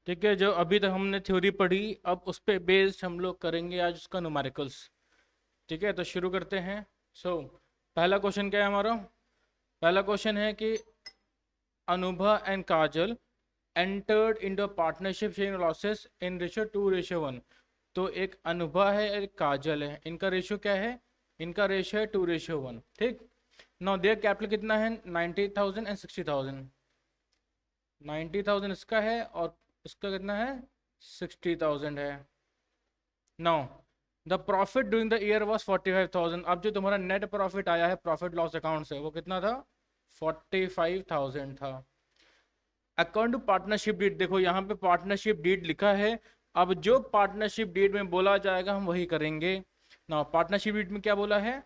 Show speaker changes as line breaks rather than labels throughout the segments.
ठीक है, जो अभी तक हमने थ्योरी पढ़ी अब उस पे बेस्ड हम लोग करेंगे आज उसका न्यूमेरिकल्स। ठीक है, तो शुरू करते हैं। पहला क्वेश्चन क्या है हमारा? पहला क्वेश्चन है कि Anubha and Kajal entered in the partnership sharing losses in ratio 2:1। तो एक अनुभा है एक काजल है, इनका रेशियो क्या है? इनका रेशियो है 2:1। ठीक। नाउ देयर कैपिटल कितना है? 90,000 एंड 60,000। 90,000 इसका है और इसका कितना है? 60,000 है। Now the profit during the year was 45,000। अब जो तुम्हारा नेट प्रॉफिट आया है प्रॉफिट लॉस अकाउंट से वो कितना था? 45,000 था। अकाउंट टू पार्टनरशिप डीड, देखो यहाँ पे पार्टनरशिप डीड लिखा है। अब जो पार्टनरशिप डीड में बोला जाएगा हम वही करेंगे ना। पार्टनरशिप डीड में क्या बोला है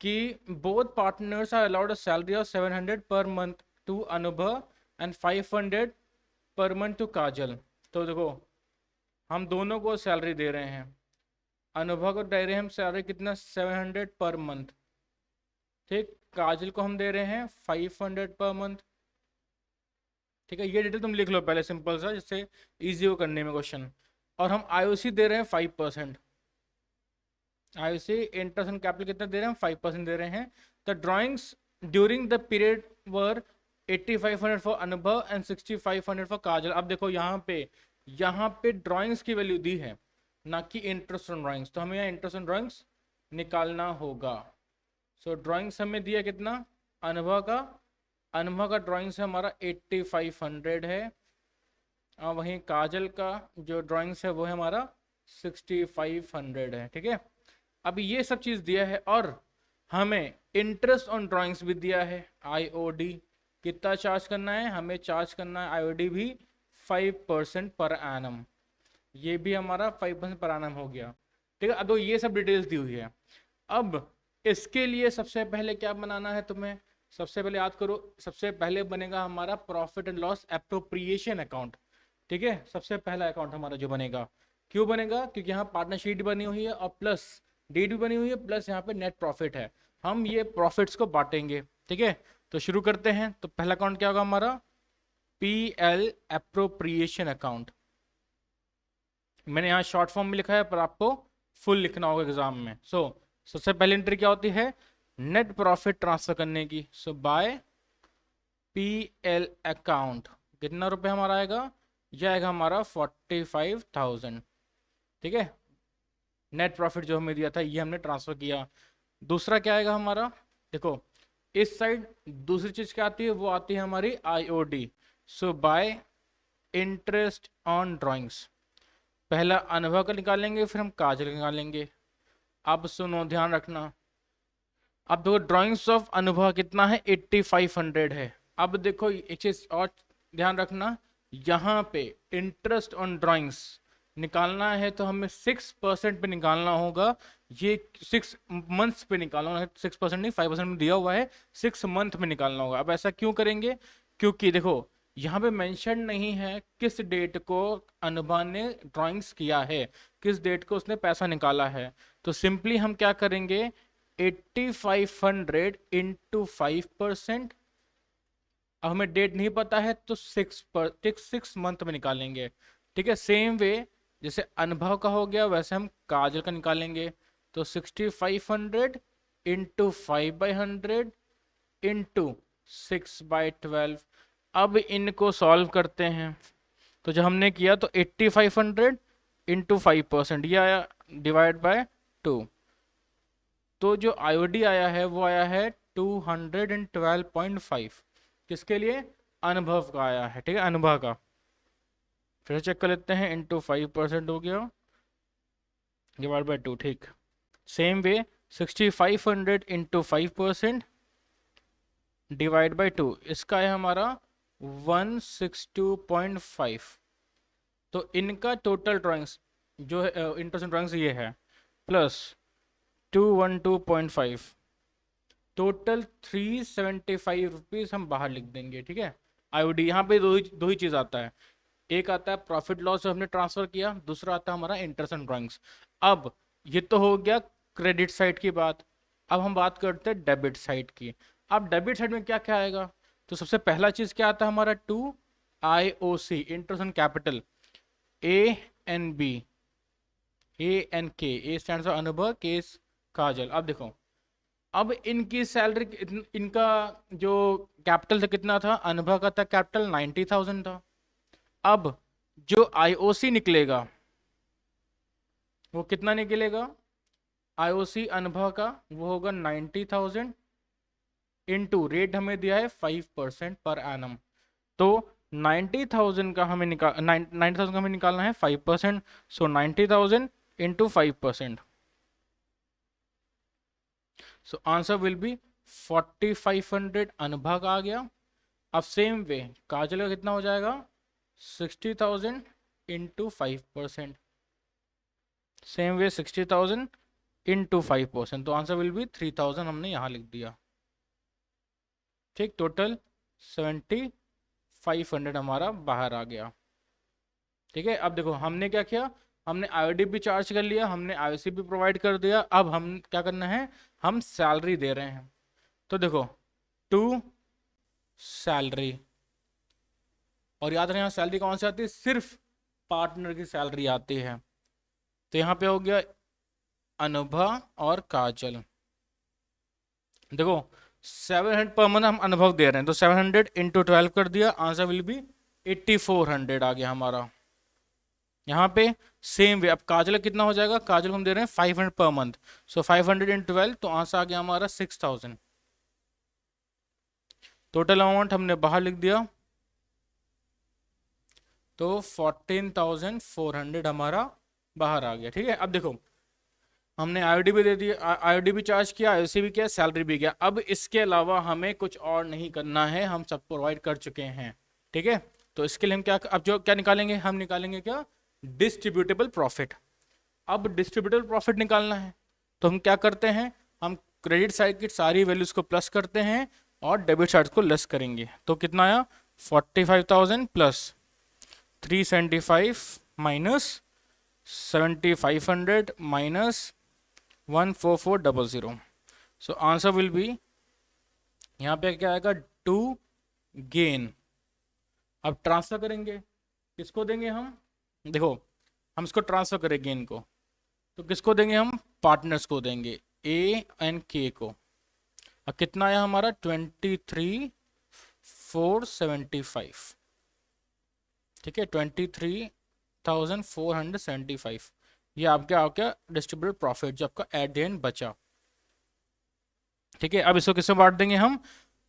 कि both partners are allowed a salary of 700 per month to अनुभव एंड 500 पर मंथ टू काजल। तो देखो हम दोनों को सैलरी दे रहे हैं। अनुभव को दे रहे हैं हम सैलरी कितना? 700 पर मंथ। ठीक। काजल को हम दे रहे हैं 500 पर मंथ। ठीक है, ये डिटेल तुम लिख लो पहले सिंपल सा, जिससे इजी हो करने में क्वेश्चन। और हम आईओसी दे रहे हैं 5%। आईओसी इंटरेस्ट ऑन कैपिटल कितना दे रहे हैं? 5% दे रहे हैं। The drawings during the period were 8500 for अनुभव एंड 6500 फॉर काजल। अब देखो यहाँ पे ड्राइंग्स की वैल्यू दी है ना कि इंटरेस्ट ऑन ड्राइंग्स, तो हमें यहाँ इंटरेस्ट ऑन ड्राइंग्स निकालना होगा। सो ड्राइंग्स हमें दिया कितना? अनुभव का ड्राइंग्स है हमारा 8500 है। और वहीं काजल का जो ड्राइंग्स है वो है हमारा 6500 है। ठीक है, अभी ये सब चीज़ दिया है और हमें इंटरेस्ट ऑन ड्राइंग्स भी दिया है आईओडी। कितना चार्ज करना है? हमें चार्ज करना है आईओडी भी 5% पर एनम। ये भी हमारा 5% पर एनम हो गया। ठीक है, अब तो ये सब डिटेल्स दी हुई है। अब इसके लिए सबसे पहले क्या बनाना है तुम्हें? सबसे पहले याद करो, सबसे पहले बनेगा हमारा profit and loss appropriation account. ठीक है, सबसे पहला अकाउंट हमारा जो बनेगा। क्यों बनेगा? क्योंकि यहाँ पार्टनरशिप बनी हुई है और प्लस डीड भी बनी हुई है, प्लस यहाँ पे नेट प्रॉफिट है। हम ये प्रॉफिट्स को बांटेंगे। ठीक है, तो शुरू करते हैं। तो पहला अकाउंट क्या होगा हमारा? P L appropriation account. मैंने यहाँ शॉर्ट फॉर्म में लिखा है पर आपको फुल लिखना होगा एग्जाम में। सबसे पहली एंट्री क्या होती है? नेट प्रॉफिट ट्रांसफर करने की। बाय पी एल अकाउंट कितना रुपए हमारा आएगा? यह आएगा हमारा 45,000। ठीक है, नेट प्रॉफिट जो हमें दिया था ये हमने ट्रांसफर किया। दूसरा क्या आएगा हमारा? देखो इस साइड दूसरी चीज क्या आती है? वो आती है हमारी IOD. Bye interest on drawings. पहला अनुभव का निकालेंगे फिर हम काजल का निकालेंगे। अब सुनो ध्यान रखना। अब देखो ड्राइंग्स ऑफ अनुभव कितना है? 8500 है। अब देखो एक चीज और ध्यान रखना, यहाँ पे इंटरेस्ट ऑन ड्राइंग्स निकालना है तो हमें 6% पे निकालना होगा। ये 6 मंथ्स पे निकालना है, 6% नहीं 5% में दिया हुआ है, 6 मंथ में निकालना होगा। अब ऐसा क्यों करेंगे? क्योंकि देखो यहाँ पे मेंशन नहीं है किस डेट को अनुभव ने ड्राइंग्स किया है, किस डेट को उसने पैसा निकाला है। तो सिंपली हम क्या करेंगे? 8500 इंटू 5%। अब हमें डेट नहीं पता है तो 6 मंथ में निकालेंगे। ठीक है, सेम वे जैसे अनुभव का हो गया वैसे हम काजल का निकालेंगे। तो 6500 इंटू 5/100 इंटू 6/12। अब इनको सॉल्व करते हैं। तो जो हमने किया तो 8500 इंटू 5% ये आया डिवाइड बाय 2। तो जो आईओडी आया है वो आया है 212.5। किसके लिए? अनुभव का आया है। ठीक है, अनुभव का फिर से चेक कर लेते हैं। इंटू 5% हो गया डिवाइड बाय 2। ठीक, same way 6500 into 5% divide by 2, इसका है हमारा 162.5। तो इनका टोटल ड्राइंग्स जो है इंटरेस्ट ड्राइंग्स ये है प्लस 212.5, टोटल 375 रुपीज हम बाहर लिख देंगे। ठीक है, आईओडी यहाँ पे दो ही चीज आता है। एक आता है प्रॉफिट लॉस जो हमने ट्रांसफर किया, दूसरा आता है हमारा इंटरेस्ट एंड ड्राइंग्स। अब ये तो हो गया क्रेडिट साइड की बात। अब हम बात करते हैं डेबिट साइड की। अब डेबिट साइड में क्या क्या आएगा? तो सबसे पहला चीज क्या आता है हमारा? 2 IOC interest on capital. A and B, A and K, A stand for अनुभव, के काजल। अब देखो, अब इनकी सैलरी, इनका जो कैपिटल था कितना था, अनुभव का था कैपिटल 90,000 था। अब जो आईओसी निकलेगा वो कितना निकलेगा, आईओसी अनुभव का वो होगा 90,000 इनटू रेट हमें दिया है 5% पर एनम। तो 90,000 का हमें 90,000 का हमें निकालना है 5%। सो 90,000 into 5%, so answer will be 4,500 अनुभव का आ गया। अब सेम वे काजल का कितना हो जाएगा, 60,000 इंटू 5%, सेम वे 60,000 इंटू 5%, तो आंसर विल बी 3,000, हमने यहाँ लिख दिया। ठीक, टोटल 7,500 हमारा बाहर आ गया। ठीक है, अब देखो हमने क्या किया, हमने आईओडी भी चार्ज कर लिया, हमने आईओसी भी प्रोवाइड कर दिया। अब हम क्या करना है, हम सैलरी दे रहे हैं। तो देखो टू सैलरी, और याद रहे यहाँ सैलरी कौन सी आती है, सिर्फ पार्टनर की सैलरी आती है। तो यहाँ पे हो गया अनुभव और काजल। देखो 700 पर मंथ हम अनुभव दे रहे हैं, तो 700 इंटू 12 कर दिया, आंसर विल बी 8,400 आ गया हमारा। यहाँ पे सेम वे, अब काजल कितना हो जाएगा, काजल हम दे रहे हैं 500 पर मंथ, सो 500 इंटू 12, तो आंसर आ गया हमारा 6,000। टोटल अमाउंट हमने बाहर लिख दिया, तो 14,400 हमारा बाहर आ गया। ठीक है, अब देखो हमने आईओडी भी दे दिया, आईओडी भी चार्ज किया, आईओसी भी किया, सैलरी भी किया। अब इसके अलावा हमें कुछ और नहीं करना है, हम सब प्रोवाइड कर चुके हैं। ठीक है, तो इसके लिए हम क्या, अब जो क्या निकालेंगे, हम निकालेंगे क्या, डिस्ट्रीब्यूटेबल प्रॉफिट। अब डिस्ट्रीब्यूटेबल प्रॉफिट निकालना है, तो हम क्या करते हैं, हम क्रेडिट साइड की सारी वैल्यूज को प्लस करते हैं और डेबिट साइड को लेस करेंगे। तो कितना आया, 45,000 plus 375 minus 7,500 minus 14400। So answer will be, यहाँ पे क्या आएगा, टू गेन। अब ट्रांसफर करेंगे, किसको देंगे हम, देखो हम इसको ट्रांसफर करें गेन को, तो किसको देंगे हम, पार्टनर्स को देंगे, ए एंड के को। अब कितना आया हमारा, 23,475। ठीक है, 23,475, ये आपका आपका डिस्ट्रीब्यूटेड प्रॉफिट जो आपका एट द एंड बचा। ठीक है, अब इसको किसमें बांट देंगे हम,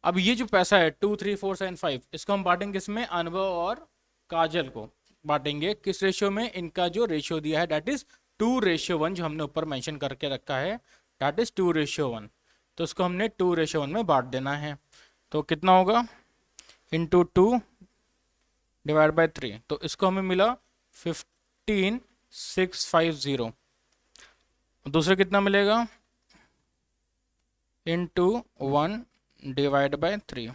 अब ये जो पैसा है 23475, इसको हम बांटेंगे किसमें, अनुभव और काजल को बांटेंगे। किस रेशियो में, इनका जो रेशियो दिया है दैट इज 2:1, जो हमने ऊपर मेंशन करके रखा है दैट इज 2:1, तो इसको हमने 2:1 में बांट देना है। तो कितना होगा, इंटू 2 डिवाइड बाई 3, तो इसको हमें मिला 15,650। दूसरा कितना मिलेगा, इंटू 1 डिवाइड बाय 3,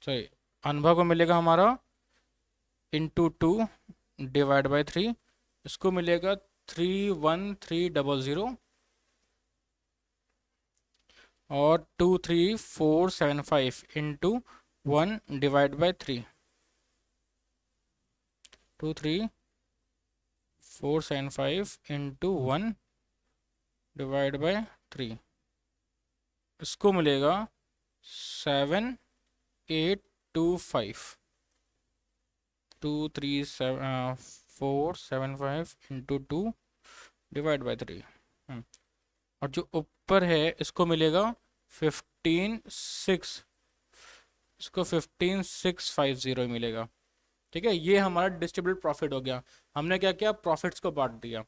सॉरी अनुभव को मिलेगा हमारा इंटू 2 डिवाइड बाय 3, इसको मिलेगा 31300 और 23475 into 1 divide by 3, 23475 into 1 divide by 3, इसको मिलेगा 7,825, 23475 इंटू 2 डिवाइड बाय 3, और जो ऊपर है इसको मिलेगा 15,6, इसको 15,650 मिलेगा। ठीक है, ये हमारा डिस्ट्रीब्यूटेड प्रॉफिट हो गया। हमने क्या किया, प्रॉफिट्स को बांट दिया।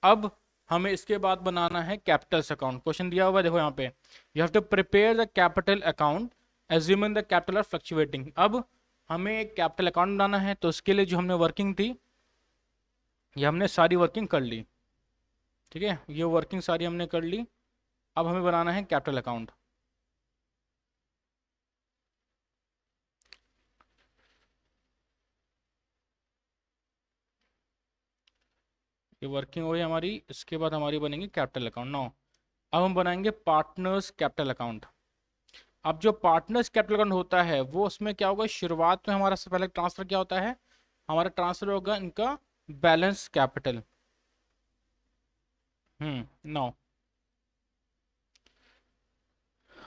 अब हमें इसके बाद बनाना है कैपिटल्स अकाउंट। क्वेश्चन दिया हुआ है, देखो यहाँ पे, you have to prepare the capital account assuming the capital are fluctuating. अब हमें एक कैपिटल अकाउंट बनाना है, तो उसके लिए जो हमने वर्किंग थी, ये हमने सारी वर्किंग कर ली। ठीक है, ये वर्किंग सारी हमने कर ली। अब हमें बनाना है कैपिटल अकाउंट। ये वर्किंग हो गई हमारी, इसके बाद हमारी बनेगी कैपिटल अकाउंट। नाउ अब हम बनाएंगे पार्टनर्स कैपिटल अकाउंट। अब जो पार्टनर्स कैपिटल अकाउंट होता है वो उसमें क्या होगा, शुरुआत में हमारा सबसे पहले ट्रांसफर क्या होता है, हमारा ट्रांसफर होगा इनका बैलेंस कैपिटल। नो,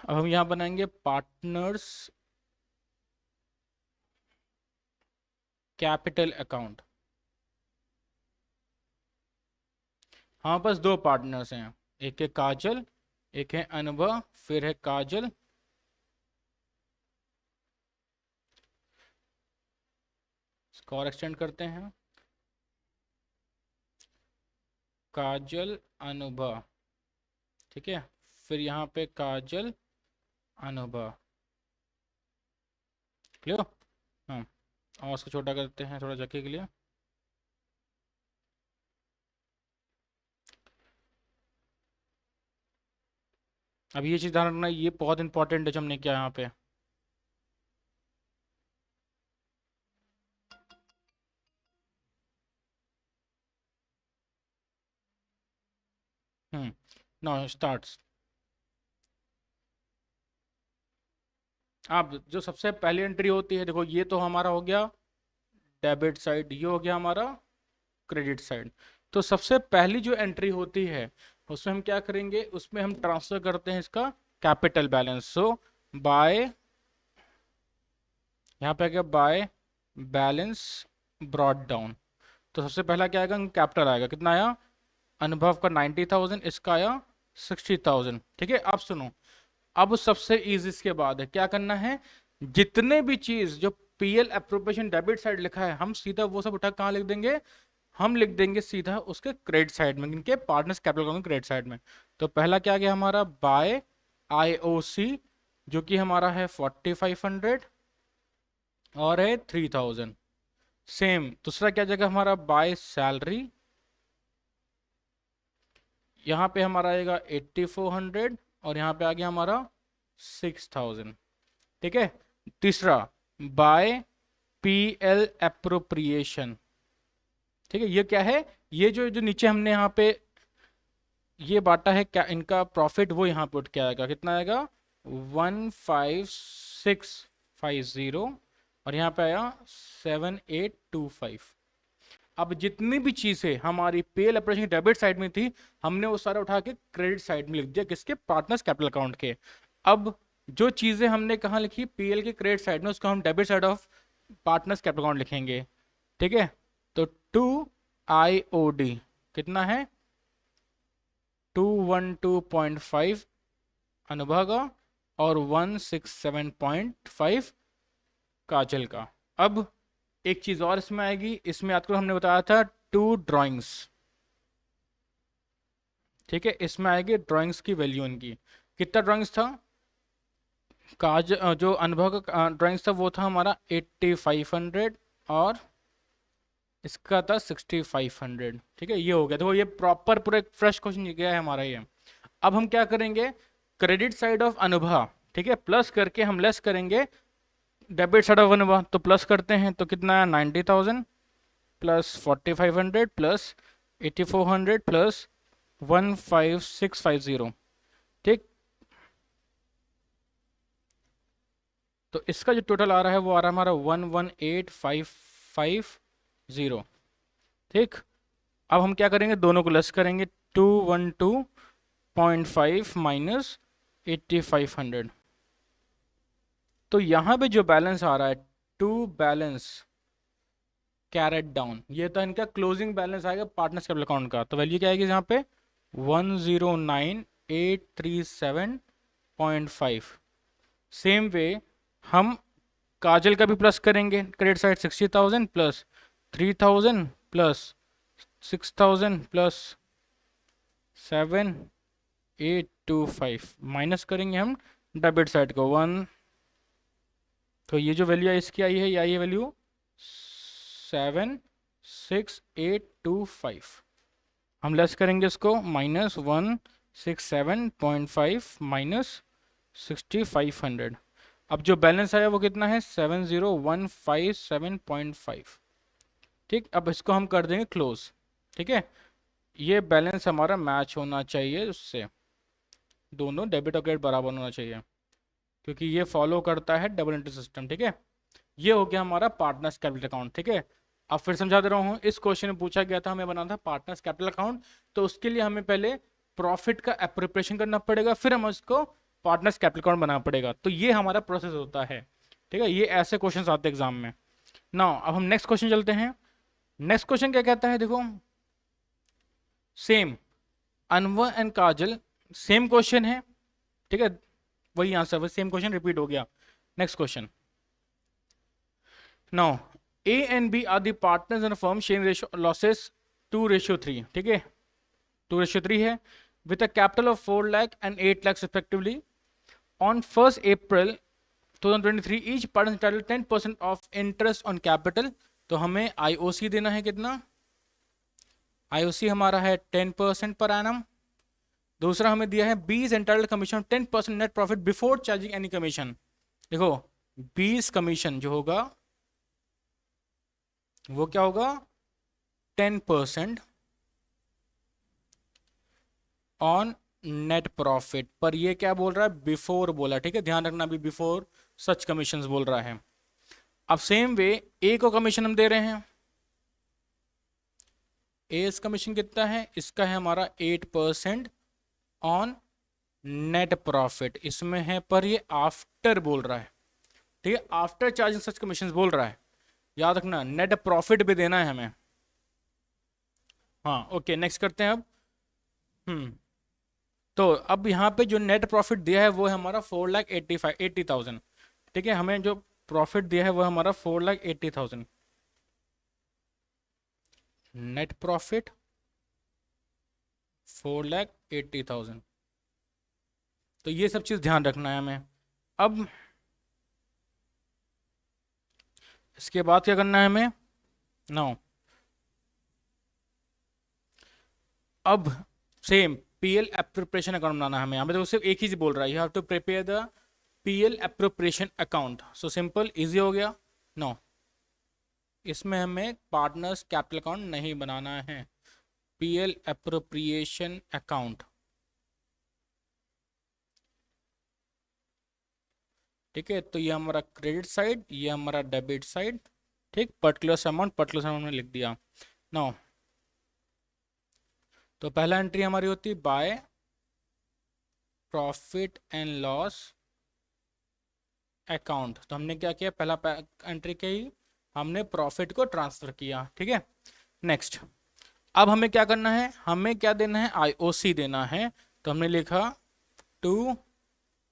अब हम यहां बनाएंगे पार्टनर्स कैपिटल अकाउंट। हमारे पास दो पार्टनर्स हैं, एक है काजल, एक है अनुभव, फिर है काजल। इसको और एक्सटेंड करते हैं, काजल अनुभव, ठीक है। फिर यहाँ पे काजल अनुभव, क्लियर। हाँ, और उसको छोटा करते हैं थोड़ा जगह के लिए। अब ये चीज़ ध्यान रखना, ये बहुत इंपॉर्टेंट है जो हमने किया यहाँ पे। Now starts. अब जो सबसे पहली एंट्री होती है, देखो ये तो हमारा हो गया डेबिट साइड, ये हो गया हमारा क्रेडिट साइड। तो सबसे पहली जो एंट्री होती है उसमें हम क्या करेंगे, उसमें हम ट्रांसफर करते हैं इसका कैपिटल बैलेंस। सो बाय, यहाँ पे आ गया बाय बैलेंस ब्रॉड डाउन। तो सबसे पहला क्या आएगा, कैपिटल आएगा, कितना आया, अनुभव का 90,000, इसका आया 60,000, ठीक है। अब सुनो, अब सबसे इजी इसके बाद है क्या करना है, जितने भी चीज जो पीएल अप्रोप्रिएशन डेबिट साइड लिखा है हम सीधा वो सब उठा कहाँ लिख देंगे, हम लिख देंगे सीधा उसके क्रेडिट साइड में, इनके partners capital account credit side में। तो पहला क्या आ गया हमारा, बाय आईओसी, जो कि हमारा है 4500 और है 3000। सेम दूसरा क्या जगह हमारा, बाय सैलरी, यहाँ पे हमारा आएगा 8400 और यहाँ पे आ गया हमारा 6000, ठीक है। तीसरा बाय पीएल एप्रोप्रिएशन, ठीक है। ये क्या है, ये जो जो नीचे हमने यहाँ पे ये बांटा है क्या, इनका प्रॉफिट वो यहाँ पे उठ के आएगा, कितना आएगा 15650 और यहाँ पे आया 7825। अब जितनी भी चीजें हमारी पेल ऑपरेशन डेबिट साइड में थी हमने वो सारा उठा के क्रेडिट साइड में लिख दिया, किसके, पार्टनर्स कैपिटल अकाउंट के। अब जो चीजें हमने कहाँ लिखी, पीएल के क्रेडिट साइड में, उसको हम debit side of partners capital account लिखेंगे, ठीक है। तो 2IOD कितना है, 212.5 अनुभव का और 167.5 काजल का। अब एक चीज और इसमें आएगी, इसमें आपको हमने बताया था 2 ड्राइंग्स, ठीक है। इसमें आएगी ड्राइंग्स की वैल्यू इनकी, कितना ड्राइंग्स था, काज जो अनुभव का ड्राइंग्स था वो था हमारा 8500 और इसका था 6500, ठीक है। ये हो गया, देखो ये प्रॉपर पूरा एक फ्रेश क्वेश्चन गया है हमारा ये। अब हम क्या करेंगे, क्रेडिट साइड ऑफ अनुभव, ठीक है, प्लस करके हम लेस करेंगे डेबिट साइड ऑफ अनुभव। तो प्लस करते हैं तो कितना है, 90,000 प्लस 4500 प्लस 8400 प्लस 15650, ठीक। तो इसका जो टोटल आ रहा है वो आ रहा है हमारा 118,550, ठीक। अब हम क्या करेंगे, दोनों को लेस करेंगे, 212.5 माइनस 8500। तो यहाँ पे जो बैलेंस आ रहा है, टू बैलेंस कैरेट डाउन, ये तो इनका क्लोजिंग बैलेंस आएगा पार्टनर्स कैपिटल अकाउंट का। तो वैल्यू क्या आएगी यहाँ पे 109,837.5। सेम वे हम काजल का भी प्लस करेंगे, credit side 60,000 plus 3000 plus 6000 plus 7825 minus करेंगे हम डेबिट साइड को 1। तो ये जो वैल्यू इसकी आई है, ये वैल्यू 76825। हम लेस करेंगे इसको, माइनस 167.5 माइनस 6500। अब जो बैलेंस आया वो कितना है, 70157.5, ठीक। अब इसको हम कर देंगे क्लोज, ठीक है। ये बैलेंस हमारा मैच होना चाहिए उससे, दोनों डेबिट और क्रेडिट बराबर होना चाहिए, क्योंकि ये फॉलो करता है डबल एंट्री सिस्टम, ठीक है। ये हो गया हमारा पार्टनर्स कैपिटल अकाउंट, ठीक है। अब फिर समझा दे रहा हूँ, इस क्वेश्चन में पूछा गया था हमें बनाना था पार्टनर्स कैपिटल अकाउंट, तो उसके लिए हमें पहले प्रॉफिट का एप्रोप्रिएशन करना पड़ेगा, फिर हम उसको पार्टनर्स कैपिटल अकाउंट बनाना पड़ेगा। तो ये हमारा प्रोसेस होता है, ठीक है। ये ऐसे क्वेश्चन आते हैं एग्जाम में। नाउ अब हम नेक्स्ट क्वेश्चन चलते हैं। नेक्स्ट क्वेश्चन क्या कहता है, देखो same Anwar and Kajal, same question है, ठीक है। वही आंसर, वही सेम क्वेश्चन रिपीट हो गया। Next question, now A and B are the partners in a firm, sharing ratio losses 2:3, ठीक है, 2:3 है, with a capital of 4 lakh and 8 lakhs respectively. On 1st April 2023 each partner is entitled 10% of interest on capital. तो हमें IOC देना है कितना, IOC हमारा है 10% पर एनम। दूसरा हमें दिया है B is entitled commission 10% net profit before charging any commission। देखो B's कमीशन जो होगा वो क्या होगा, 10% ऑन नेट प्रॉफिट पर। ये क्या बोल रहा है, बिफोर बोला, ठीक है, ध्यान रखना, अभी बिफोर सच कमीशन बोल रहा है। अब सेम वे ए को कमीशन हम दे रहे हैं, ए कमीशन कितना है, इसका है हमारा 8% ऑन नेट प्रॉफिट, इसमें है, पर ये आफ्टर बोल रहा है, ठीक है, आफ्टर चार्जिंग सच कमीशन बोल रहा है। याद रखना नेट प्रॉफिट भी देना है हमें। हाँ ओके, नेक्स्ट करते हैं अब। तो अब यहाँ पे जो नेट प्रॉफिट दिया है वो है हमारा 4,80,000, ठीक है। हमें जो प्रॉफिट दिया है वो है हमारा 4,80,000 नेट प्रॉफिट, 4,80,000। तो ये सब चीज़ ध्यान रखना है हमें। अब इसके बाद क्या करना है हमें, नो अब सेम पीएल एप्रोप्रिएशन अकाउंट बनाना है हमें। यहाँ पे तो सिर्फ एक ही बोल रहा है, you have to prepare the PL appropriation account. So simple easy हो गया। नो इसमें हमें पार्टनर्स कैपिटल अकाउंट नहीं बनाना है, पीएल एप्रोप्रिएशन अकाउंट, ठीक है। तो ये हमारा क्रेडिट साइड, ये हमारा डेबिट साइड, ठीक। पर्टिकुलर अमाउंट में लिख दिया। नो तो पहला एंट्री हमारी होती है by profit and loss account. तो हमने क्या किया, पहला एंट्री के ही हमने प्रॉफिट को ट्रांसफर किया, ठीक है। नेक्स्ट अब हमें क्या करना है, हमें क्या देना है, आईओसी देना है। तो हमने लिखा टू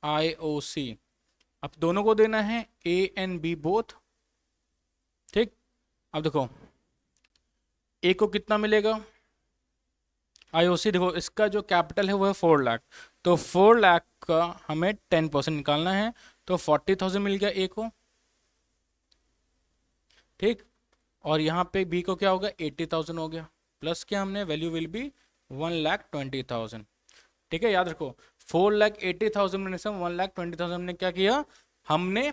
आईओसी, अब दोनों को देना है ए एंड बी बोथ, ठीक। अब देखो ए को कितना मिलेगा, आईओसी देखो इसका जो कैपिटल है वो है 4 लाख, तो 4 लाख का हमें 10% निकालना है, तो 40,000 मिल गया ए को, ठीक। और यहाँ पे बी को क्या होगा, 80,000 हो गया, प्लस क्या हमने वैल्यू विल बी 1,20,000, ठीक है। याद रखो 4,80,000 में से 1,20,000 हमने क्या किया, हमने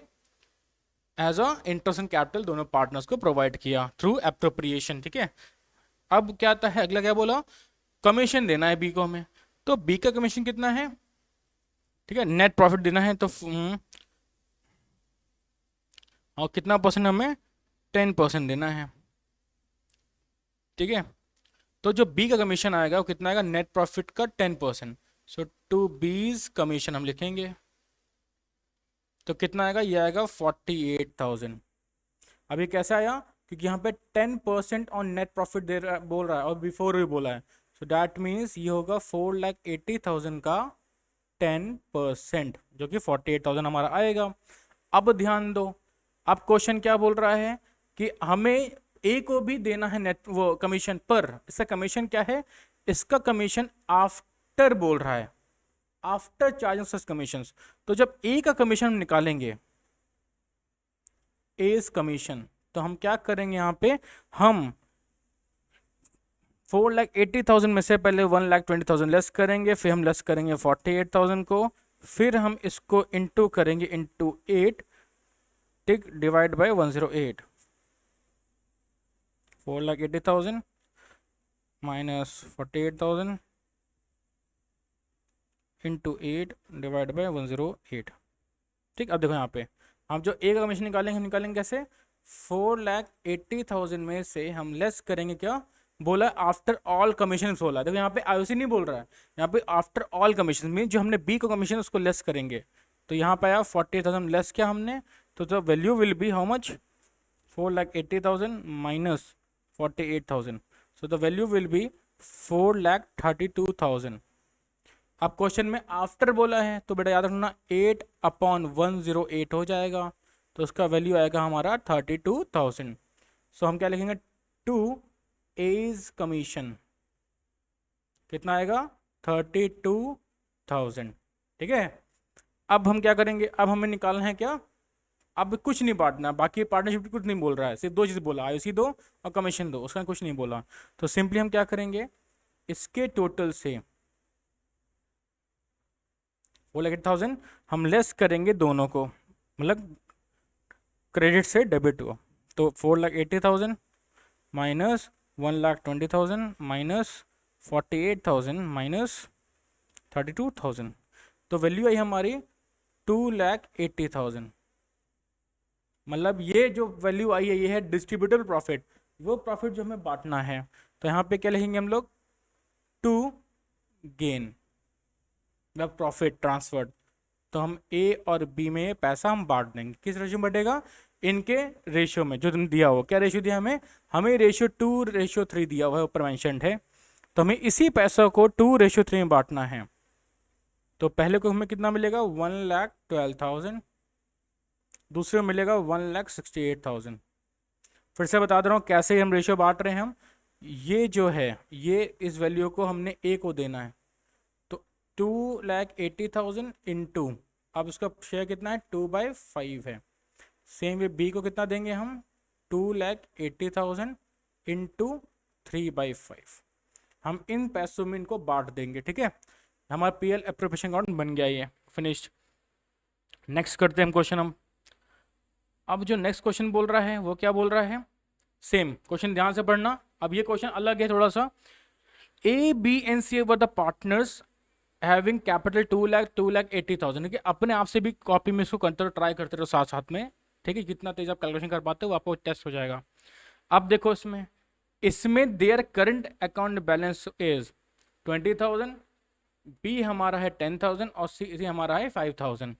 as a interest and capital दोनों पार्टनर्स को प्रोवाइड किया थ्रू एप्रोप्रिएशन, ठीक है। अब क्या आता है, अगला क्या बोला, कमीशन देना है बी को हमें। तो बी का कमीशन कितना है, ठीक है, नेट प्रॉफिट देना है, तो और कितना परसेंट हमें, 10% देना है, ठीक है। तो जो बी का कमीशन आएगा वो कितना आएगा, नेट प्रॉफिट का 10%। सो टू बीज कमीशन हम लिखेंगे, तो कितना आएगा, ये आएगा 48,000। अभी कैसे आया, क्योंकि यहाँ पे 10% ऑन नेट प्रॉफिट दे रहा बोल रहा है और बिफोर भी बोला है, सो दैट मीन्स ये होगा 4,80,000 का 10%, जो कि 48,000 हमारा आएगा। अब ध्यान दो, अब क्वेश्चन क्या बोल रहा है कि हमें ए को भी देना है नेट वो कमीशन, पर इसका कमीशन क्या है, इसका कमीशन आफ्टर बोल रहा है, आफ्टर चार्जिंग सच कमीशन। तो जब ए का कमीशन हम निकालेंगे, एज कमीशन, तो हम क्या करेंगे, यहाँ पे हम 4,80,000 में से पहले 1,20,000 लेस करेंगे, फिर हम लेस करेंगे 48,000 को, फिर हम इसको इंटू करेंगे इंटू 8, ठीक, divide by 108, 4,80,000 minus 48,000 into 8 divide by 108, ठीक, अब देखो यहाँ पे हम जो ए का कमीशन निकालेंगे, हम निकालेंगे कैसे, 4,80,000 में से हम लेस करेंगे क्या, बोला आफ्टर ऑल कमीशन बोला। देखो यहाँ पे आईओसी नहीं बोल रहा है, यहाँ पे आफ्टर ऑल कमीशन मीन जो हमने बी को कमीशन उसको लेस करेंगे। तो यहाँ पे आया 40,000 लेस किया हमने, तो the value will be how much, 4,80,000 minus 48,000, so the value will be 4,32,000। अब क्वेश्चन में आफ्टर बोला है तो बेटा याद रखना 8/108 हो जाएगा, तो उसका वैल्यू आएगा हमारा 32,000। सो हम क्या लिखेंगे, टू एज कमीशन कितना आएगा, 32,000। ठीक है, अब हम क्या करेंगे, अब हमें निकालना है क्या, अब कुछ नहीं बांटना, बाकी पार्टनरशिप कुछ नहीं बोल रहा है, सिर्फ दो चीज़ बोला, आईओसी दो और कमीशन दो, उसका कुछ नहीं बोला। तो सिंपली हम क्या करेंगे, इसके टोटल से 4,80,000 हम लेस करेंगे दोनों को, मतलब क्रेडिट से डेबिट को। तो 4,80,000 माइनस 1,20,000 माइनस 48,000 माइनस 32,000, तो वैल्यू आई हमारी 2,80,000। मतलब ये जो वैल्यू आई है ये है डिस्ट्रीब्यूटेबल प्रॉफिट, वो प्रॉफिट जो हमें बांटना है। तो यहाँ पे क्या लिखेंगे हम लोग, टू गेन या प्रॉफिट ट्रांसफर। तो हम ए और बी में पैसा हम बांट देंगे, किस रेशियो में बटेगा, इनके रेशियो में जो तुम दिया हो, क्या रेशियो दिया हमें, हमें रेशियो 2:3 दिया हुआ है, ऊपर मेंशन्ड है। तो हमें इसी पैसा को 2:3 में बांटना है। तो पहले को हमें कितना मिलेगा, 1,12,000, दूसरे में मिलेगा 1,68,000। फिर से बता दे रहा हूँ कैसे हम रेशियो बांट रहे हैं हम, ये जो है ये इस वैल्यू को हमने ए को देना है, तो 2,80,000 इंटू, अब उसका शेयर कितना है, 2/5 है। सेम वे बी को कितना देंगे हम, 2,80,000 इंटू 3/5। हम इन पैसों में इनको बांट देंगे। ठीक है, हमारा पीएल एप्रोप्रिएशन अकाउंट बन गया, ये फिनिश्ड। नेक्स्ट करते हैं हम क्वेश्चन हम। अब जो नेक्स्ट क्वेश्चन बोल रहा है वो क्या बोल रहा है, सेम क्वेश्चन ध्यान से पढ़ना। अब ये क्वेश्चन अलग है थोड़ा सा। A B and C were the partners having capital 2,80,000। ठीक है, अपने आप से भी कॉपी में इसको करते ट्राई करते रहो साथ साथ में। ठीक है, जितना तेज आप कैलकुलेशन कर पाते हो आपको टेस्ट हो जाएगा। अब देखो इसमें इसमें their current account balance is 20,000, B हमारा है 10,000 और सी हमारा है 5,000।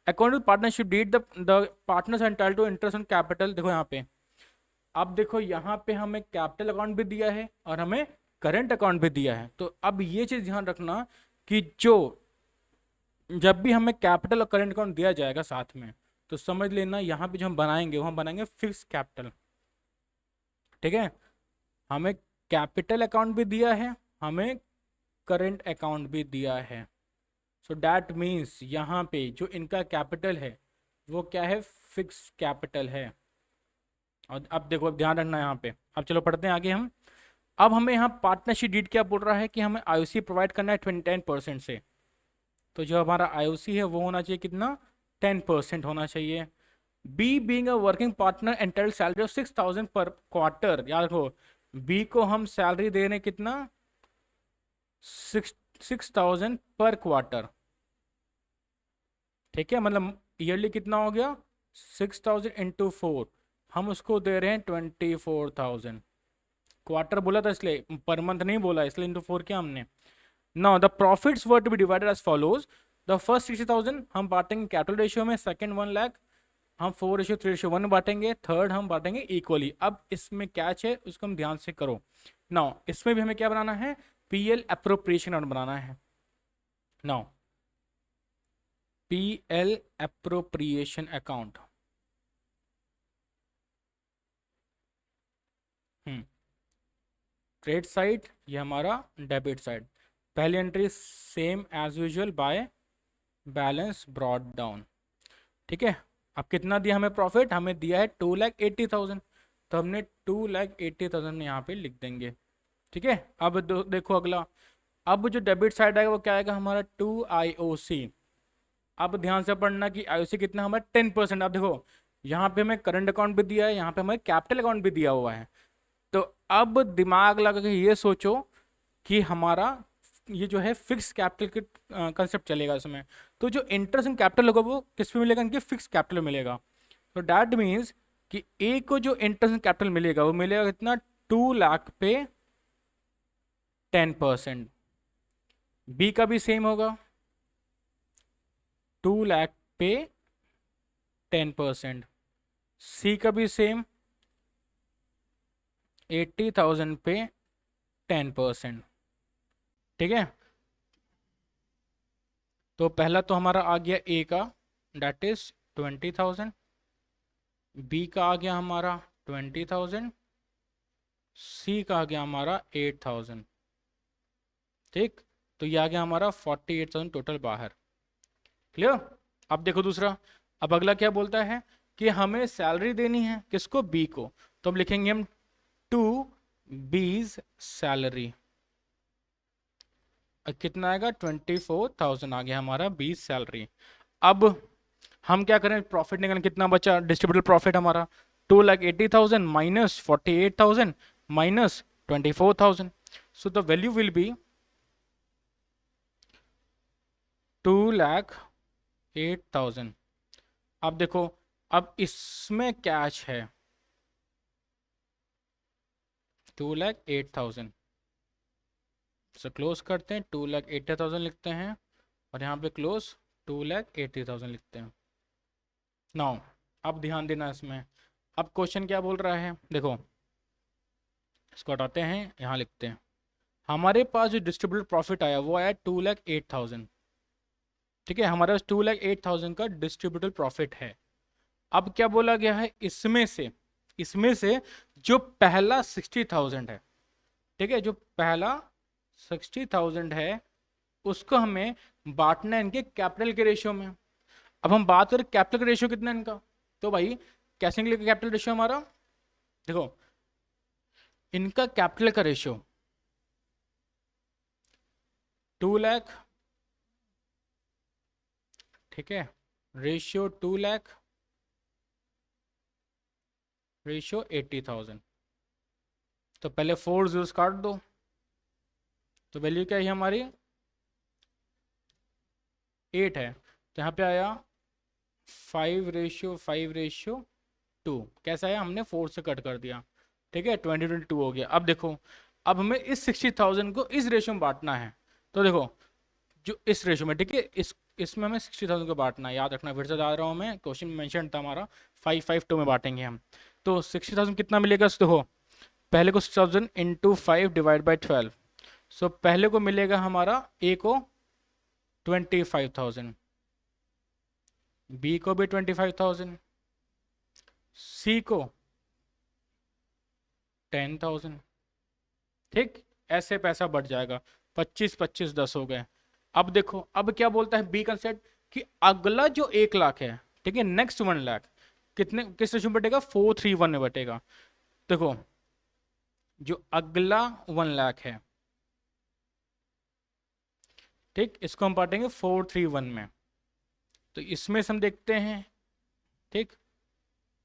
According to partnership deed the partners entitled to interest on capital. देखो यहाँ पे, अब देखो यहाँ पे हमें कैपिटल अकाउंट भी दिया है और हमें करंट अकाउंट भी दिया है। तो अब ये चीज ध्यान रखना कि जो जब भी हमें कैपिटल और करंट अकाउंट दिया जाएगा साथ में, तो समझ लेना यहाँ पे जो हम बनाएंगे वहां बनाएंगे फिक्स कैपिटल। ठीक है, हमें कैपिटल अकाउंट भी दिया है, हमें करंट अकाउंट भी दिया है। सो दैट मीन्स यहाँ पे जो इनका कैपिटल है वो क्या है, फिक्स कैपिटल है। और अब देखो, अब ध्यान रखना यहाँ पे। अब चलो पढ़ते हैं आगे हम। अब हमें यहाँ पार्टनरशिप डीड क्या बोल रहा है कि हमें आईओसी प्रोवाइड करना है 10% से। तो जो हमारा आईओसी है वो होना चाहिए कितना, 10% होना चाहिए। B being a working partner entitled salary of 6,000 per quarter. याद रखो, बी को हम सैलरी दे रहे हैं कितना, 6,000 पर क्वार्टर। ठीक है, मतलब ईयरली कितना हो गया, 6,000 इंटू 4, हम उसको दे रहे हैं 24,000। क्वार्टर बोला था इसलिए, पर मंथ नहीं बोला, इसलिए इंटू 4 किया हमने। Now the profits were to be divided as follows. The first 60,000 हम बांटेंगे कैपिटल रेशियो में, सेकंड 1 लाख हम 4:3:1 बांटेंगे, थर्ड हम बांटेंगे इक्वली। अब इसमें कैच है उसको हम ध्यान से करो। नाउ इसमें भी हमें क्या बनाना है, पीएल एप्रोप्रिएशन अकाउंट बनाना है। Now PL appropriation account, credit side, ये हमारा डेबिट साइड। पहली entry same as usual by balance brought down. ठीक है, अब कितना दिया हमें प्रॉफिट, हमें दिया है 2,80,000, तो हमने 2,80,000 यहाँ पे लिख देंगे। ठीक है, अब देखो अगला, अब जो डेबिट साइड आएगा वो क्या आएगा हमारा, 2 अब ध्यान से पढ़ना कि आईओसी कितना हमारा 10%। अब देखो यहाँ पे हमें करंट अकाउंट भी दिया है, यहाँ पे हमें कैपिटल अकाउंट भी दिया हुआ है। तो अब दिमाग लगा के ये सोचो कि हमारा ये जो है फिक्स कैपिटल का कंसेप्ट चलेगा इसमें। तो जो इंटरेस्ट इन कैपिटल होगा वो किस पे मिलेगा, इनके फिक्स कैपिटल मिलेगा। तो डैट मीन्स कि ए को जो इंटरेस्ट इन कैपिटल मिलेगा वो मिलेगा कितना, 2 लाख पे 10%। बी का भी सेम होगा, 2 लाख पे 10%। सी का भी सेम, 80,000 पे 10%। ठीक है, तो पहला तो हमारा आ गया ए का, डेट इज 20,000। बी का आ गया हमारा 20,000। सी का आ गया हमारा 8,000। ठीक, तो ये आ गया हमारा 48,000 टोटल बाहर। क्लियर। अब देखो दूसरा, अब अगला क्या बोलता है कि हमें सैलरी देनी है, किसको, बी को। तो अब लिखेंगे हम टू बीज सैलरी। कितना आएगा, 24,000 आ गया हमारा बीज सैलरी। अब हम क्या करें, प्रॉफिट निकालें, कितना बचा डिस्ट्रीब्यूटेड प्रॉफिट हमारा, 2,80,000 minus 48,000 minus 24,000। So the value will be 2,08,000। अब देखो, अब इसमें कैश है 2,08,000। सो क्लोज करते हैं, 2,80,000 लिखते हैं, और यहाँ पे क्लोज 2,80,000 लिखते हैं। नाउ अब ध्यान देना इसमें, अब क्वेश्चन क्या बोल रहा है, देखो इसको हटाते हैं, यहाँ लिखते हैं हमारे पास जो डिस्ट्रीब्यूटेड प्रॉफिट आया वो आया 2,08,000। ठीक है, हमारे पास 2,08,000 का डिस्ट्रीब्यूटेड प्रॉफिट है। अब क्या बोला गया है, इसमें से जो पहला 60,000 है, ठीक है, जो पहला 60,000 है उसको हमें बांटना है इनके कैपिटल के रेशियो में। अब हम बात करें कैपिटल का रेशियो कितना है इनका, तो भाई कैसे निकलेगा कैपिटल रेशियो हमारा, देखो इनका कैपिटल का रेशियो 2 लाख, ठीक है, रेशियो 2 लाख, रेशियो 80,000। तो पहले 4 जीरोस काट दो, तो वैल्यू क्या है हमारी 8 है। तो यहाँ पे आया 5:5:2। कैसा आया, हमने 4 से कट कर दिया, ठीक है, 2022 हो गया। अब देखो, अब हमें इस 60,000 को इस रेशियो में बांटना है। तो देखो जो इस रेशियो में, ठीक है, इसमें हमें 60,000 को बांटना है, याद रखना, फिर से जा रहा हूँ मैं, क्वेश्चन मेंशन था हमारा 5:5:2 में बांटेंगे हम। तो 60,000 कितना मिलेगा, तो देखो पहले को 60,000 इंटू 5 डिवाइड बाई 12। सो पहले को मिलेगा हमारा ए को 25,000, बी को भी 25,000, सी को 10,000। ठीक, ऐसे पैसा बढ़ जाएगा, 25 25 10 हो गए। अब देखो, अब क्या बोलता है बी कंसेप्ट कि अगला जो 1 लाख है, ठीक है, नेक्स्ट 1 लाख कितने किस रेशियो में बटेगा, 4:3:1 में बटेगा। देखो जो अगला 1 लाख है, ठीक, इसको हम बांटेंगे 4:3:1 में। तो इसमें से हम देखते हैं, ठीक,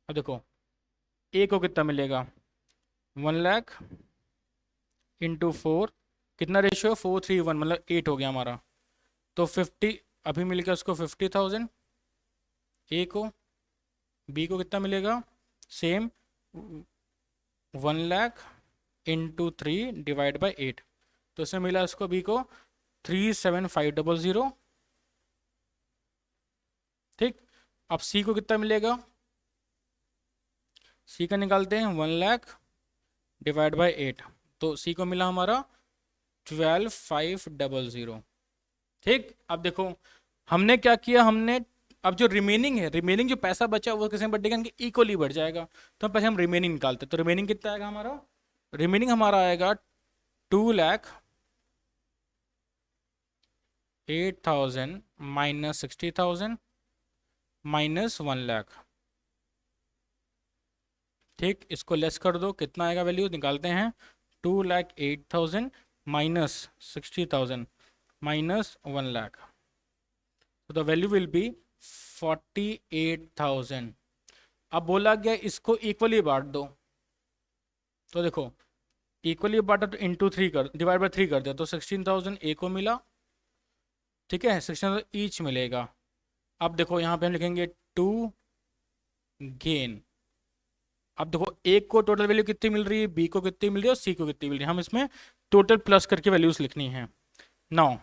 अब देखो ए को कितना मिलेगा, 1 लाख इंटू 4, कितना रेशियो, 4:3:1, मतलब 8 हो गया हमारा। तो 50 अभी मिल गया उसको 50,000 ए को। बी को कितना मिलेगा, same 1 lakh into 3 divide by 8। तो इसमें मिला उसको बी को 3,75,000। ठीक, अब सी को कितना मिलेगा, सी का निकालते हैं 1 लाख डिवाइड बाई 8। तो सी को मिला हमारा 12,500। ठीक, अब देखो हमने क्या किया, हमने अब जो रिमेनिंग है, रिमेनिंग जो पैसा बचा वो किसमें बढ़ेगा, इनके इक्वली बढ़ जाएगा। तो पहले हम रिमेनिंग निकालते हैं। तो रिमेनिंग कितना आएगा हमारा, रिमेनिंग हमारा आएगा 2,08,000 माइनस 60,000 माइनस 1 लाख। ठीक, इसको लेस कर दो, कितना आएगा वैल्यू निकालते हैं, 2,08,000 माइनस 60,000 माइनस 1 लाख। तो द वैल्यू विल बी 48,000। अब बोला गया इसको इक्वली बांट दो। तो देखो इक्वली बांटा तो इंटू 3 कर, डिवाइड बाय 3 कर दिया, तो 16,000 ए को मिला, ठीक है, 16,000 ईच मिलेगा। अब देखो यहाँ पे हम लिखेंगे टू गेन। अब देखो ए को टोटल वैल्यू कितनी मिल रही है, बी को कितनी मिल रही है और सी को कितनी मिल रही है, हम इसमें टोटल प्लस करके वैल्यूज लिखनी है। नाउ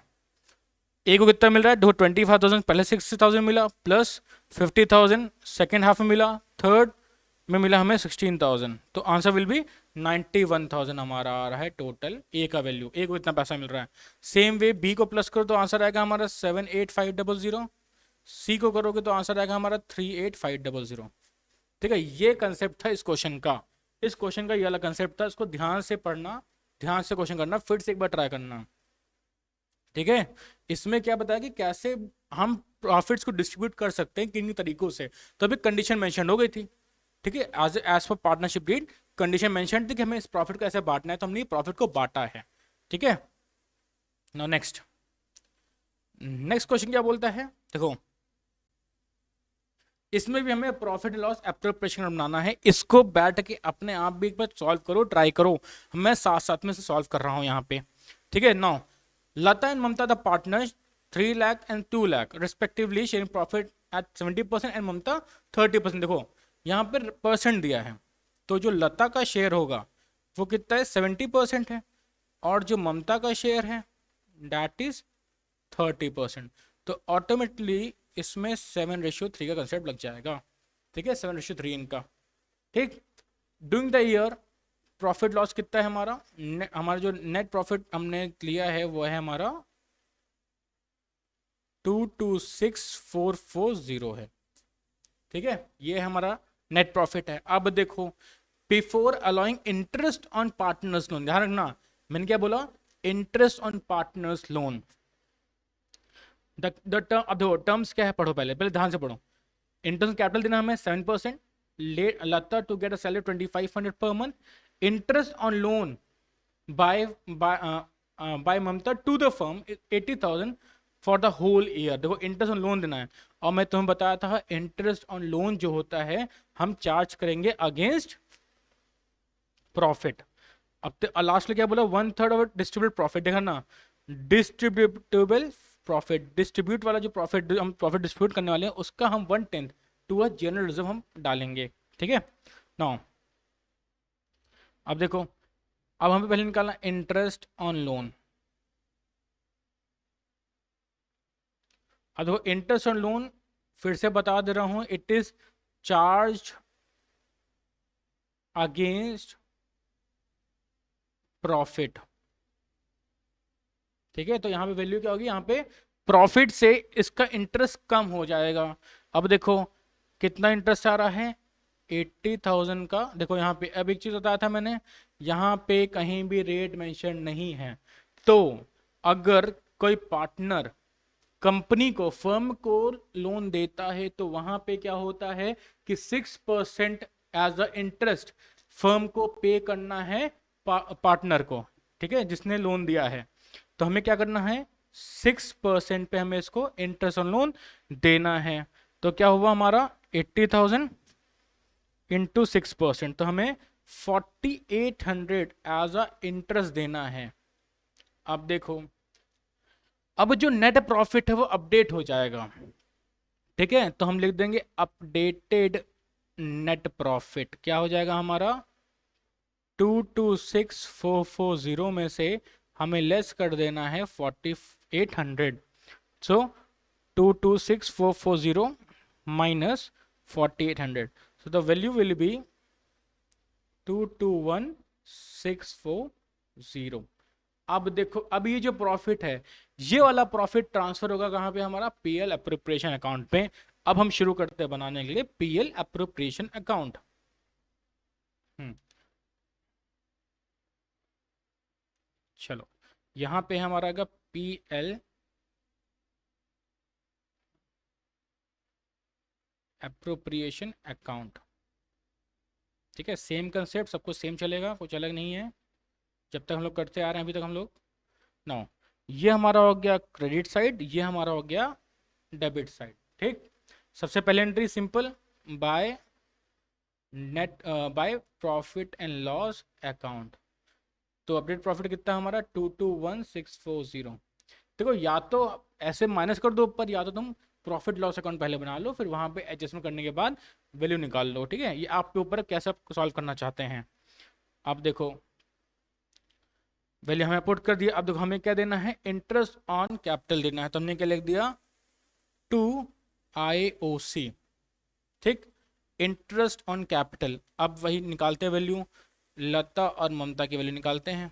ए को कितना मिल रहा है, देखो 25,000 पहले 60,000 मिला, प्लस 50,000 सेकेंड हाफ में मिला, थर्ड में मिला हमें 16,000, तो आंसर विल बी 91,000 हमारा आ रहा है टोटल ए का वैल्यू, ए को इतना पैसा मिल रहा है। सेम वे बी को प्लस करो तो आंसर आएगा हमारा 78,500, सी को करोगे तो आंसर आएगा हमारा 38,500। ठीक है, ये कंसेप्ट था इस क्वेश्चन का, इस क्वेश्चन का ये वाला कंसेप्ट था, इसको ध्यान से पढ़ना, ध्यान से क्वेश्चन करना, फिर से एक बार ट्राई करना। ठीक है, इसमें क्या बताया कि कैसे हम प्रॉफिट्स को डिस्ट्रीब्यूट कर सकते हैं, किन तरीकों से, तो अभी कंडीशन मेंशन हो गई थी। ठीक है, as per partnership deed condition mention थी कि हमें इस प्रॉफिट को ऐसे बांटना है, तो हमने प्रॉफिट को बांटा है। ठीक है, नाउ नेक्स्ट क्वेश्चन क्या बोलता है, देखो इसमें भी हमें प्रॉफिट लॉस एप्रोप्रिएशन बनाना है, इसको बैठ के अपने आप भी एक बार सॉल्व करो, ट्राई करो, मैं साथ साथ में से सॉल्व कर रहा हूं यहाँ पे। ठीक है, now Lata and Mamta the partners 3 lakh and 2 lakh respectively sharing profit at 70% and Mamta 30%। देखो यहाँ पे परसेंट दिया है, तो जो लता का शेयर होगा वो कितना है, 70% है, और जो ममता का शेयर है दैट इज 30%। तो ऑटोमेटिकली इसमें 7:3 का कंसेप्ट लग जाएगा। ठीक है, 7:3 इनका। ठीक, doing the year profit loss कितना है हमारा, हमारा जो नेट प्रॉफिट हमने लिया है वो है हमारा 226,440 है। ठीक है, ये हमारा नेट प्रॉफिट है। अब देखो before allowing interest on partners loan, ध्यान रखना मैंने क्या बोला, interest on partners loan. The term, अब देखो टर्म्स क्या है, पढ़ो पहले पहले ध्यान से पढ़ो। इंटरेस्ट कैपिटल देना हमें 7%, Lata to get a salary 2,500 per month, interest on loan by Mamta to the firm 80,000 for the whole year. देखो इंटरेस्ट ऑन लोन देना है, और मैं तुम्हें बताया था इंटरेस्ट ऑन लोन जो होता है हम चार्ज करेंगे अगेंस्ट प्रॉफिट। अब लास्ट में क्या बोला, 1/3 ऑफ डिस्ट्रीब्यूट प्रॉफिट, देखा ना, डिस्ट्रीब्यूटेबल प्रॉफिट, डिस्ट्रीब्यूट वाला जो प्रॉफिट हम प्रॉफिट डिस्ट्रीब्यूट करने वाले हैं उसका हम 1/10 टू अ जनरल रिजर्व हम डालेंगे। ठीक है, नाउ अब देखो, अब हमें पहले निकालना इंटरेस्ट ऑन लोन। अब देखो इंटरेस्ट ऑन लोन फिर से बता दे रहा हूं, it is charge against profit. ठीक है, तो यहां पे वैल्यू क्या होगी, यहां पे प्रॉफिट से इसका इंटरेस्ट कम हो जाएगा। अब देखो कितना इंटरेस्ट आ रहा है, 80,000 का। देखो यहाँ पे अब एक चीज बताया था मैंने, यहाँ पे कहीं भी रेट मेंशन नहीं है, तो अगर कोई पार्टनर कंपनी को, फर्म को लोन देता है तो वहां पे क्या होता है कि 6% एज अ इंटरेस्ट फर्म को पे करना है पार्टनर को। ठीक है, जिसने लोन दिया है, तो हमें क्या करना है, 6% पे हमें इसको इंटरेस्ट ऑन लोन देना है। तो क्या हुआ हमारा 80,000 इंटू 6%, तो हमें 4,800 एज अ इंटरेस्ट देना है। अब देखो, अब जो नेट प्रॉफिट है वो अपडेट हो जाएगा। ठीक है, तो हम लिख देंगे अपडेटेड नेट प्रॉफिट, क्या हो जाएगा हमारा 226,440 में से हमें लेस कर देना है 4,800। सो 226,440 minus 4,800, so the value will be 221,640। अब देखो, अब ये जो प्रॉफिट है ये वाला प्रॉफिट ट्रांसफर होगा कहां पे, हमारा पीएल अप्रोप्रिएशन अकाउंट पे। अब हम शुरू करते हैं बनाने के लिए पीएल अप्रोप्रिएशन अकाउंट। चलो यहां पे हमारा आएगा पीएल अप्रोप्रिएशन अकाउंट। ठीक है, सेम कंसेप्ट, सबको सेम चलेगा, कुछ अलग नहीं है, जब तक हम लोग करते आ रहे हैं अभी तक हम लोग। नाउ ये हमारा हो गया क्रेडिट साइड, ये हमारा हो गया डेबिट साइड। ठीक, सबसे पहले entry simple, by net, by profit and loss account. तो अपडेट प्रॉफिट कितना हमारा 221640। देखो या तो ऐसे माइनस कर दो ऊपर, या तो तुम प्रॉफिट लॉस अकाउंट पहले बना लो, फिर वहां पे एडजस्टमेंट करने के बाद वैल्यू निकाल लो, ठीक है। ये आपके ऊपर है, कैसे आप सॉल्व करना चाहते हैं। आप देखो वैल्यू हमें पुट कर दिया। अब देखो हमें क्या देना है, इंटरेस्ट ऑन कैपिटल देना है। तो हमने क्या लिख दिया, 2IOC, ठीक। इंटरेस्ट ऑन कैपिटल, अब वही निकालते हैं वैल्यू, लता और ममता की वैल्यू निकालते हैं।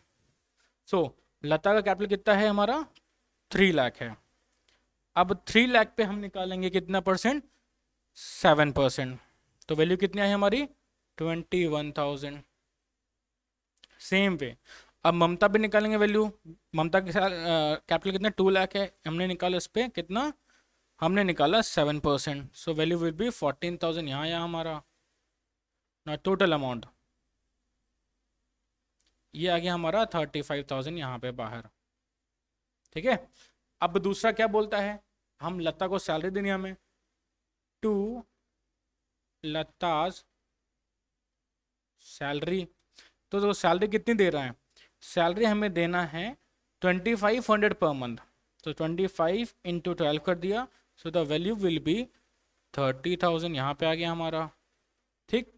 सो लता का कैपिटल कितना है हमारा, 3 लाख है। अब 3 लाख पे हम निकालेंगे कितना परसेंट, 7%। तो वैल्यू कितनी आई हमारी, 21,000। सेम वे अब ममता पे निकालेंगे वैल्यू। ममता के साथ कैपिटल कितना, 2 लाख है, हमने निकाला इस पे कितना, हमने निकाला 7%। So value will be 14,000। यहाँ आया हमारा ना टोटल अमाउंट, ये आ गया हमारा 35,000 यहाँ पे बाहर, ठीक है। अब दूसरा क्या बोलता है, हम लता को सैलरी देनी है हमें, टू लताज सैलरी। तो सैलरी कितनी दे रहा है, सैलरी हमें देना है 2500 पर मंथ। तो 25 इंटू 12 कर दिया, so the value will be 30,000। यहाँ पे आ गया हमारा, ठीक।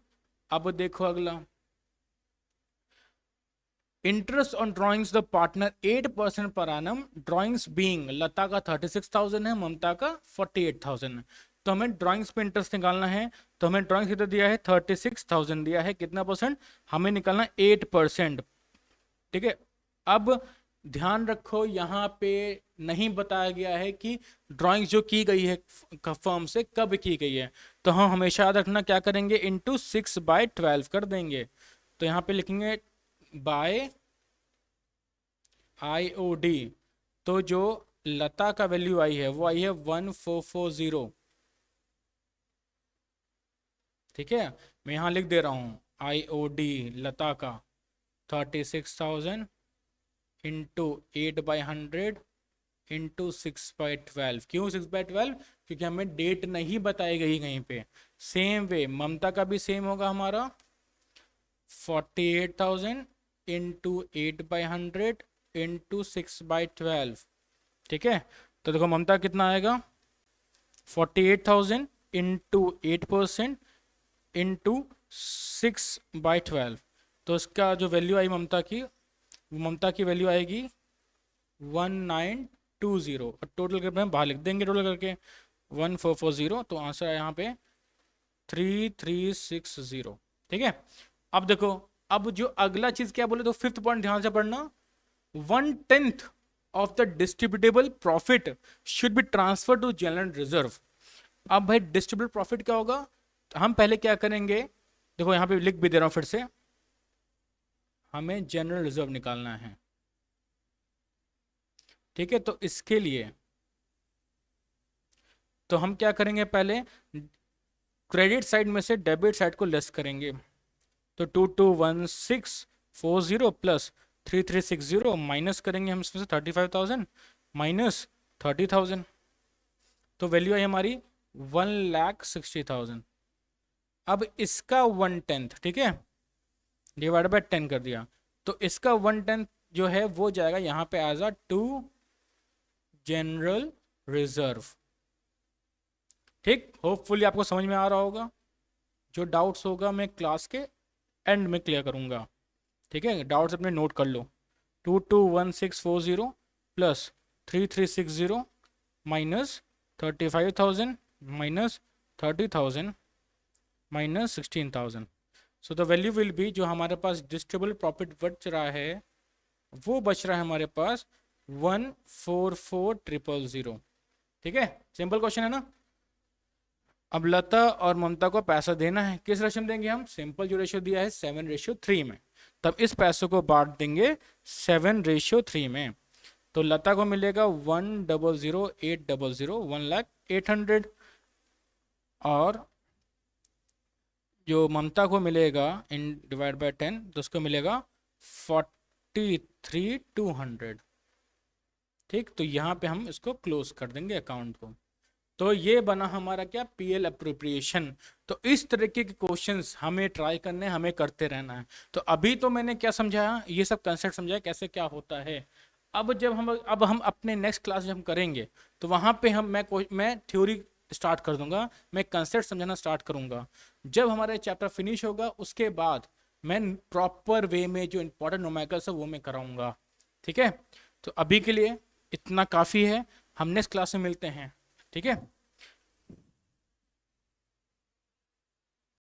अब देखो अगला, interest on drawings the partner 8% per annum, drawings being लता का 36,000 है, ममता का 48,000 है। तो हमें ड्राइंग्स पे इंटरेस्ट निकालना है। तो हमें ड्राइंग्स कितना दिया है, 36,000 दिया है, कितना परसेंट, हमें निकालना 8%, ठीक है। अब ध्यान रखो यहाँ पे नहीं बताया गया है कि ड्राइंग जो की गई है फर्म से कब की गई है। तो हम हमेशा याद रखना क्या करेंगे, इंटू 6/12 कर देंगे। तो यहाँ पे लिखेंगे बाय IOD। तो जो लता का वैल्यू आई है वो आई है 1440, ठीक है। मैं यहाँ लिख दे रहा हूँ IOD लता का 36,000 इंटू 8/100 इंटू 6/12। क्यों 6/12, क्योंकि हमें डेट नहीं बताई गई कहीं पे। सेम वे ममता का भी सेम होगा हमारा 48,000 इंटू 8/100 इंटू 6/12, ठीक है। तो देखो ममता कितना आएगा, 48,000 इंटू 8% इंटू 6/12। तो इसका जो वैल्यू आई ममता की वैल्यू आएगी 1920। और टोटल करके हम बाहर लिख देंगे, टोटल करके 1440। तो आंसर है यहाँ पे 3360, ठीक है। अब देखो, अब जो अगला चीज क्या बोले, तो फिफ्थ पॉइंट ध्यान से पढ़ना, 1/10 of the distributable profit should be transfer to general reserve. अब भाई डिस्ट्रीब्यूटेबल प्रॉफिट क्या होगा, तो हम पहले क्या करेंगे, देखो यहाँ पे लिख भी दे रहा हूं फिर से, हमें जनरल रिजर्व निकालना है, ठीक है। तो इसके लिए तो हम क्या करेंगे, पहले क्रेडिट साइड में से डेबिट साइड को लेस करेंगे। तो 221640 प्लस 3360 माइनस करेंगे हम इसमें से 35,000 माइनस 30,000। तो वैल्यू आई हमारी 1,60,000। अब इसका 1/10, ठीक है, डिवाइड बाय 10 कर दिया। तो इसका 1/10 जो है वो जाएगा यहाँ पे as a to general reserve, ठीक। होपफुली आपको समझ में आ रहा होगा। जो डाउट्स होगा मैं क्लास के एंड में क्लियर करूंगा, ठीक है। डाउट्स अपने नोट कर लो। 221640 plus 3360 minus 35,000 minus 30,000 minus 16,000। So the value will be, जो हमारे पास डिस्ट्रीब्यूटेबल प्रॉफिट बच रहा है वो बच रहा है हमारे पास 144,000, ठीक है। सिंपल क्वेश्चन है ना। अब लता और ममता को पैसा देना है, किस रेशियो में देंगे हम, सिंपल जो रेशियो दिया है 7:3 में। तब इस पैसों को बांट देंगे 7:3 में। तो लता को मिलेगा 1,00,800 1,08,000, और जो ममता को मिलेगा इन डिवाइड बाय 10, तो उसको मिलेगा 43,200, ठीक। तो यहाँ पे हम इसको क्लोज कर देंगे अकाउंट को। तो ये बना हमारा क्या, पीएल अप्रोप्रिएशन। तो इस तरीके के क्वेश्चंस हमें ट्राई करने, हमें करते रहना है। तो अभी तो मैंने क्या समझाया, ये सब कंसेप्ट समझाया कैसे क्या होता है। अब हम अपने नेक्स्ट क्लास जब हम करेंगे तो वहां पे मैं थ्योरी स्टार्ट कर दूंगा, मैं कंसेप्ट समझाना स्टार्ट करूंगा। जब हमारा चैप्टर फिनिश होगा उसके बाद मैं प्रॉपर वे में जो इंपॉर्टेंट न्यूमेरिकल्स है वो मैं कराऊंगा। ठीक है, तो अभी के लिए इतना काफ़ी है, हम नेक्स्ट क्लास में मिलते हैं। ठीक है।